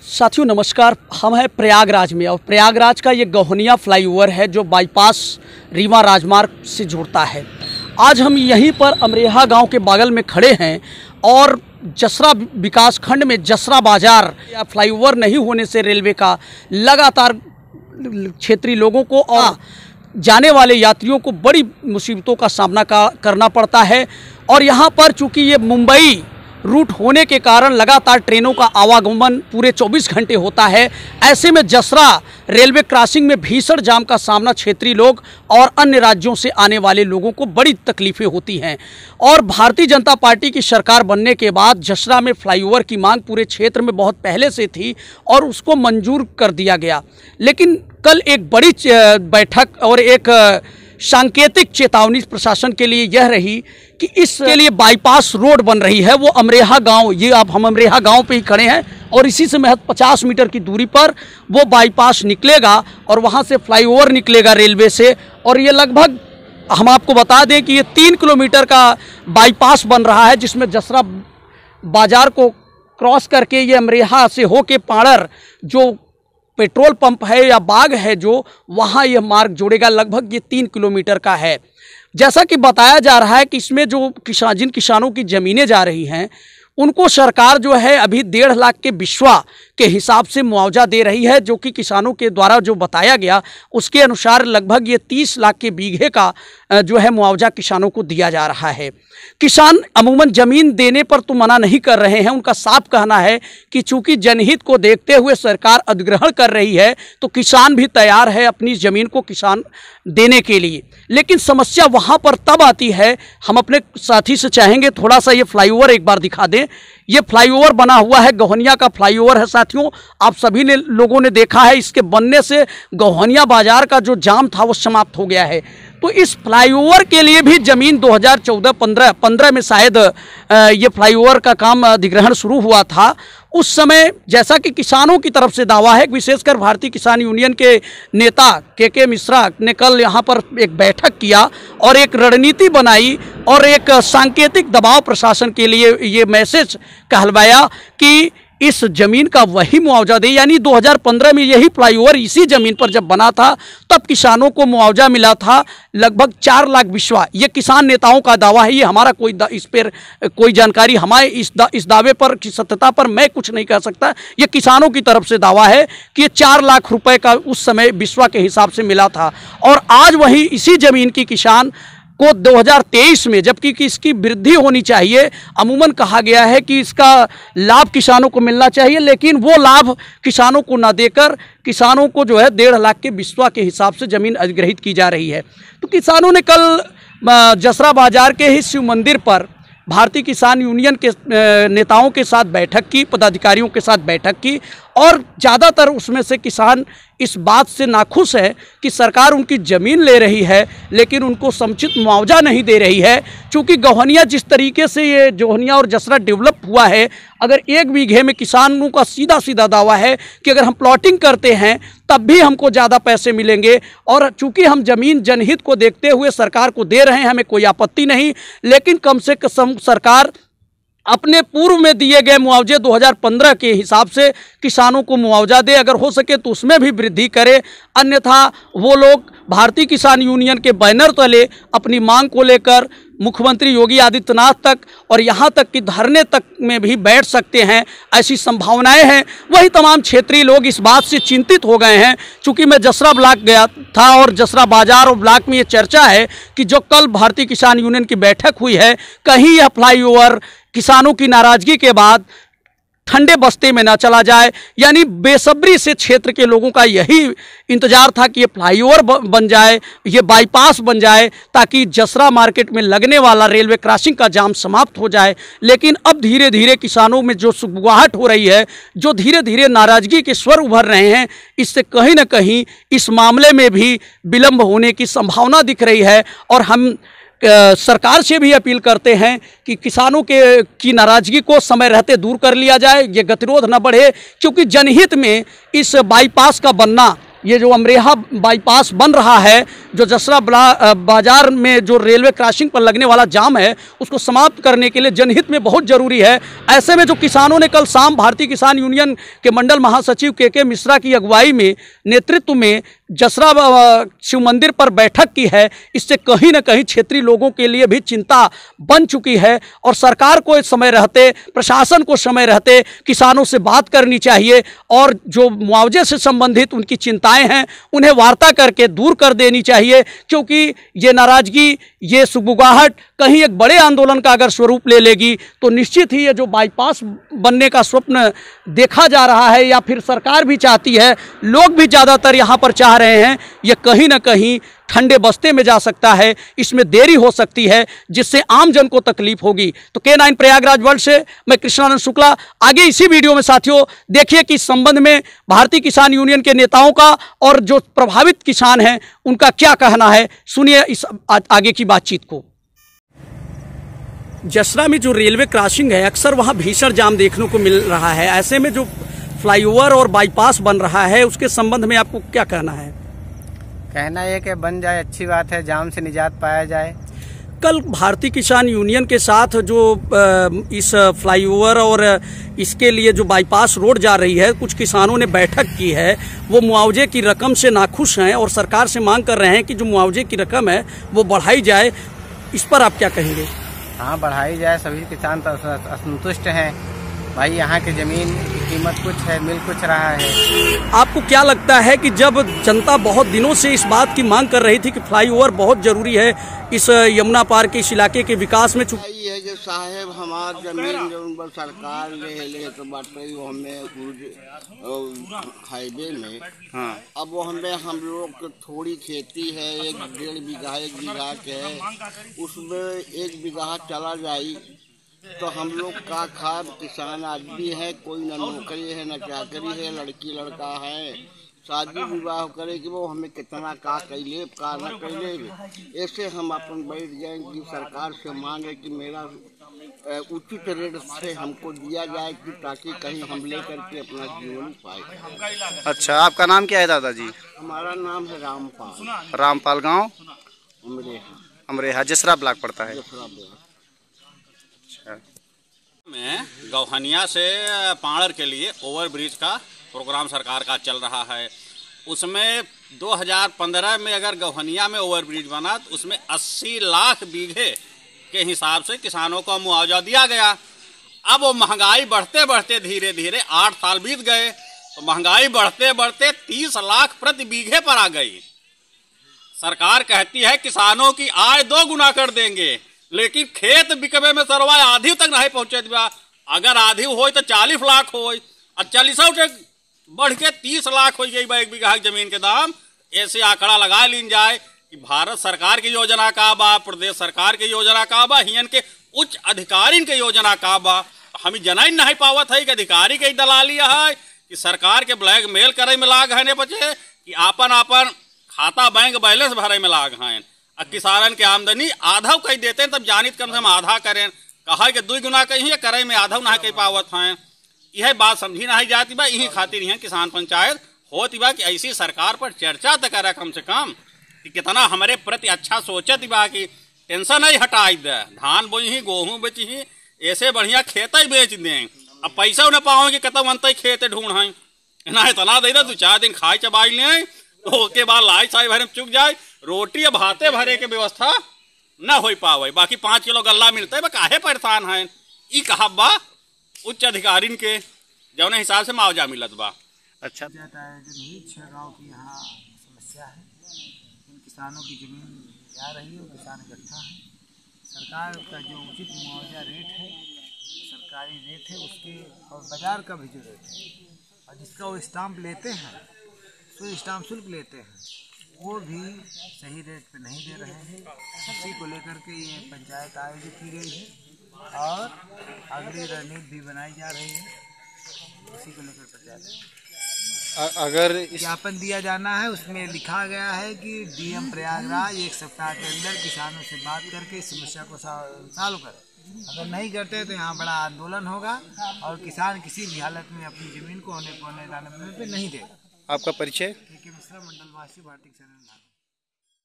साथियों नमस्कार, हम हैं प्रयागराज में और प्रयागराज का ये गौहनिया फ्लाईओवर है जो बाईपास रीवा राजमार्ग से जुड़ता है। आज हम यहीं पर अमरेहा गांव के बगल में खड़े हैं और जसरा विकास खंड में जसरा बाजार या फ्लाईओवर नहीं होने से रेलवे का लगातार क्षेत्रीय लोगों को और जाने वाले यात्रियों को बड़ी मुसीबतों का सामना करना पड़ता है। और यहाँ पर चूँकि ये मुंबई रूट होने के कारण लगातार ट्रेनों का आवागमन पूरे 24 घंटे होता है। ऐसे में जसरा रेलवे क्रॉसिंग में भीषण जाम का सामना क्षेत्रीय लोग और अन्य राज्यों से आने वाले लोगों को बड़ी तकलीफें होती हैं। और भारतीय जनता पार्टी की सरकार बनने के बाद जसरा में फ्लाईओवर की मांग पूरे क्षेत्र में बहुत पहले से थी और उसको मंजूर कर दिया गया। लेकिन कल एक बड़ी बैठक और एक सांकेतिक चेतावनी प्रशासन के लिए यह रही कि इसके लिए बाईपास रोड बन रही है। वो अमरेहा गांव, ये अब हम अमरेहा गांव पे ही खड़े हैं और इसी से महज 50 मीटर की दूरी पर वो बाईपास निकलेगा और वहां से फ्लाईओवर निकलेगा रेलवे से। और ये लगभग हम आपको बता दें कि ये 3 किलोमीटर का बाईपास बन रहा है, जिसमें जसरा बाजार को क्रॉस करके ये अमरेहा से होके पाड़र जो पेट्रोल पंप है या बाग है जो वहाँ यह मार्ग जोड़ेगा। लगभग ये 3 किलोमीटर का है। जैसा कि बताया जा रहा है कि इसमें जो जिन किसानों की ज़मीनें जा रही हैं उनको सरकार जो है अभी 1.5 लाख के बिस्वा के हिसाब से मुआवजा दे रही है, जो कि किसानों के द्वारा जो बताया गया उसके अनुसार लगभग ये 30 लाख के बीघे का जो है मुआवजा किसानों को दिया जा रहा है। किसान अमूमन ज़मीन देने पर तो मना नहीं कर रहे हैं। उनका साफ कहना है कि चूंकि जनहित को देखते हुए सरकार अधिग्रहण कर रही है तो किसान भी तैयार है अपनी ज़मीन को किसान देने के लिए। लेकिन समस्या वहाँ पर तब आती है, हम अपने साथी से चाहेंगे थोड़ा सा ये फ्लाईओवर एक बार दिखा दें। ये फ्लाईओवर बना हुआ है, गौहनिया का फ्लाईओवर है साथियों। आप सभी ने लोगों ने देखा है, इसके बनने से गौहनिया बाजार का जो जाम था वो समाप्त हो गया है। तो इस फ्लाईओवर के लिए भी ज़मीन 2014-15 में शायद ये फ्लाईओवर का काम अधिग्रहण शुरू हुआ था। उस समय जैसा कि किसानों की तरफ से दावा है, विशेषकर भारतीय किसान यूनियन के नेता के मिश्रा ने कल यहाँ पर एक बैठक किया और एक रणनीति बनाई और एक सांकेतिक दबाव प्रशासन के लिए ये मैसेज कहलवाया कि इस ज़मीन का वही मुआवजा दे। यानी 2015 में यही फ्लाईओवर इसी ज़मीन पर जब बना था तब किसानों को मुआवजा मिला था लगभग 4 लाख बिस्वा। ये किसान नेताओं का दावा है, ये हमारा इस पर कोई जानकारी हमारे इस दावे पर की सत्यता पर मैं कुछ नहीं कह सकता। ये किसानों की तरफ से दावा है कि ये 4 लाख रुपए का उस समय बिस्वा के हिसाब से मिला था। और आज वही इसी ज़मीन की किसान को 2023 में, जबकि इसकी वृद्धि होनी चाहिए, अमूमन कहा गया है कि इसका लाभ किसानों को मिलना चाहिए, लेकिन वो लाभ किसानों को ना देकर किसानों को जो है 1.5 लाख के बिस्वा के हिसाब से ज़मीन अधिग्रहित की जा रही है। तो किसानों ने कल जसरा बाजार के ही शिव मंदिर पर भारतीय किसान यूनियन के नेताओं के साथ बैठक की, पदाधिकारियों के साथ बैठक की और ज़्यादातर उसमें से किसान इस बात से नाखुश है कि सरकार उनकी ज़मीन ले रही है लेकिन उनको समुचित मुआवजा नहीं दे रही है। चूँकि गौहनिया जिस तरीके से ये गौहनिया और जसरा डेवलप हुआ है, अगर 1 बीघे में किसानों का सीधा सीधा दावा है कि अगर हम प्लॉटिंग करते हैं तब भी हमको ज़्यादा पैसे मिलेंगे। और चूँकि हम ज़मीन जनहित को देखते हुए सरकार को दे रहे हैं, हमें कोई आपत्ति नहीं, लेकिन कम से कम सरकार अपने पूर्व में दिए गए मुआवजे 2015 के हिसाब से किसानों को मुआवजा दे, अगर हो सके तो उसमें भी वृद्धि करे। अन्यथा वो लोग भारतीय किसान यूनियन के बैनर तले अपनी मांग को लेकर मुख्यमंत्री योगी आदित्यनाथ तक और यहाँ तक कि धरने तक में भी बैठ सकते हैं, ऐसी संभावनाएं हैं। वही तमाम क्षेत्रीय लोग इस बात से चिंतित हो गए हैं। चूँकि मैं जसरा ब्लॉक गया था और जसरा बाजार और ब्लॉक में ये चर्चा है कि जो कल भारतीय किसान यूनियन की बैठक हुई है, कहीं यह फ्लाईओवर किसानों की नाराज़गी के बाद ठंडे बस्ते में ना चला जाए। यानी बेसब्री से क्षेत्र के लोगों का यही इंतजार था कि ये फ्लाईओवर बन जाए, ये बाईपास बन जाए, ताकि जसरा मार्केट में लगने वाला रेलवे क्रॉसिंग का जाम समाप्त हो जाए। लेकिन अब धीरे धीरे किसानों में जो सुगबुगाहट हो रही है, जो धीरे धीरे नाराज़गी के स्वर उभर रहे हैं, इससे कहीं ना कहीं इस मामले में भी विलंब होने की संभावना दिख रही है। और हम सरकार से भी अपील करते हैं कि किसानों की नाराज़गी को समय रहते दूर कर लिया जाए, ये गतिरोध न बढ़े, क्योंकि जनहित में इस बाईपास का बनना ये जो अमरेहा बाईपास बन रहा है, जो जसरा बाजार में जो रेलवे क्रॉसिंग पर लगने वाला जाम है, उसको समाप्त करने के लिए जनहित में बहुत ज़रूरी है। ऐसे में जो किसानों ने कल शाम भारतीय किसान यूनियन के मंडल महासचिव के मिश्रा की अगुवाई में नेतृत्व में जसरा शिव मंदिर पर बैठक की है, इससे कहीं ना कहीं क्षेत्रीय लोगों के लिए भी चिंता बन चुकी है और सरकार को समय रहते, प्रशासन को समय रहते किसानों से बात करनी चाहिए और जो मुआवजे से संबंधित उनकी चिंताएं हैं उन्हें वार्ता करके दूर कर देनी चाहिए, क्योंकि ये नाराजगी, ये सुगबुगाहट कहीं एक बड़े आंदोलन का अगर स्वरूप ले लेगी तो निश्चित ही ये जो बाईपास बनने का स्वप्न देखा जा रहा है या फिर सरकार भी चाहती है, लोग भी ज़्यादातर यहाँ पर चाह रहे हैं, ये कहीं ना कहीं ठंडे बस्ते में जा सकता है, इसमें देरी हो सकती है जिससे आम जन को तकलीफ होगी। तो K9 प्रयागराज वर्ल्ड से मैं कृष्णानंद शुक्ला। आगे इसी वीडियो में साथियों देखिए कि इस संबंध में भारतीय किसान यूनियन के नेताओं का और जो प्रभावित किसान हैं उनका क्या कहना है, सुनिए इस आगे की बातचीत को। जसरा में जो रेलवे क्रॉसिंग है, अक्सर वहाँ भीषण जाम देखने को मिल रहा है। ऐसे में जो फ्लाईओवर और बाईपास बन रहा है उसके संबंध में आपको क्या कहना है? कहना यह कि बन जाए, अच्छी बात है, जाम से निजात पाया जाए। कल भारतीय किसान यूनियन के साथ जो इस फ्लाईओवर और इसके लिए जो बाईपास रोड जा रही है, कुछ किसानों ने बैठक की है, वो मुआवजे की रकम से नाखुश हैं और सरकार से मांग कर रहे हैं कि जो मुआवजे की रकम है वो बढ़ाई जाए। इस पर आप क्या कहेंगे? हाँ, बढ़ाई जाए। सभी किसान तो असंतुष्ट हैं भाई, यहाँ की जमीन की कीमत कुछ है, मिल कुछ रहा है। आपको क्या लगता है कि जब जनता बहुत दिनों से इस बात की मांग कर रही थी कि फ्लाईओवर बहुत जरूरी है इस यमुना पार के इस इलाके के विकास में, है कि साहेब हमार जमीन जो सरकार ले तो बाटे हमें हाईवे में, हाँ, अब वो हमें हम लोग थोड़ी खेती है, 1.5 बीघा 1 बीघा के है, उसमें 1 बीघा चला जाए तो हम लोग का खाद किसान आदमी है, कोई न नौकरी है न चाकरी है, लड़की लड़का है, शादी विवाह करे कि वो हमें कितना का कैले का न कैले। ऐसे हम अपन बैठ जाए कि सरकार से मांगे कि मेरा उचित रेट से हमको दिया जाए कि ताकि कहीं हम ले करके अपना जीवन पाए। अच्छा, आपका नाम क्या है दादाजी? हमारा नाम है रामपाल। रामपाल, गाँव अमरेहा, जसरा ब्लॉक पड़ता है। में गौहनिया से पाणर के लिए ओवरब्रिज का प्रोग्राम सरकार का चल रहा है। उसमें 2015 में अगर गौहनिया में ओवरब्रिज बना तो उसमें 80 लाख बीघे के हिसाब से किसानों को मुआवजा दिया गया। अब वो महंगाई बढ़ते बढ़ते धीरे धीरे 8 साल बीत गए तो महंगाई बढ़ते बढ़ते 30 लाख प्रति बीघे पर आ गई। सरकार कहती है किसानों की आय 2 गुना कर देंगे, लेकिन खेत बिकवे में सरवाए आधी तक नहीं पहुंचे। अगर आधी हो तो 40 लाख हो और 40 बढ़ के 30 लाख हो गई 1 बीघा जमीन के दाम। ऐसे आंकड़ा लगा लीन जाए कि भारत सरकार की योजना का बा, प्रदेश सरकार की योजना का बा, हियन के उच्च अधिकारी के योजना का बा। हम जना ही नहीं पावत है कि अधिकारी के दलाली है कि सरकार के ब्लैकमेल करे में लाग है, बचे कि आपन आपन खाता बैंक बैलेंस भरे में लाग हैं। किसानन के आमदनी आधा कही देते हैं, तब जानित कम से कम आधा करें, कहा कि 2 गुना कहीं करे में आधा ना कही पावत हैं। यह बात समझी नहीं जाती बा। यही खातिर यहाँ किसान पंचायत होती बा कि ऐसी सरकार पर चर्चा तो करे कम से कम कि कितना हमारे प्रति अच्छा सोचती बा कि टेंशन ही हटाई दे, धान बोई ही, गेहूँ बेची ही, ऐसे बढ़िया खेत ही बेच दें। अब पैसा उन्हें पाओ कि कतम अंत खेत ढूंढ है ना, इतना दे 2-4 दिन खाए चबाई ले तो उसके बाद लाई साई भरे में चुक जाए, रोटी या भाते भरे के व्यवस्था न हो पावे। बाकी 5 किलो गल्ला मिलता है, काहे परेशान है। ई कहा बा उच्च अधिकारी के जौने हिसाब से मुआवजा मिलत बा। अच्छा, जनहित गाँव की यहाँ समस्या है, इन किसानों की जमीन जा रही है, किसान इकट्ठा है। सरकार का जो उचित मुआवजा रेट है, सरकारी रेट है उसके, और बाजार का भी जो रेट है, और जिसका वो स्टाम्प लेते हैं, तो स्टाम्प शुल्क लेते हैं, वो भी सही रेट पे नहीं दे रहे हैं। इसी को लेकर के ये पंचायत आयोजित की गई है और अगली रणनीति भी बनाई जा रही है। इसी को लेकर पंचायत अगर ज्ञापन दिया जाना है, उसमें लिखा गया है कि DM प्रयागराज 1 सप्ताह के अंदर किसानों से बात करके इस समस्या को सॉल्व करें। अगर नहीं करते तो यहाँ बड़ा आंदोलन होगा और किसान किसी भी हालत में अपनी ज़मीन को होने दाने पे नहीं देगा। आपका परिचय? के मिश्रा, मंडल वासी, भारतीय किसान संघ।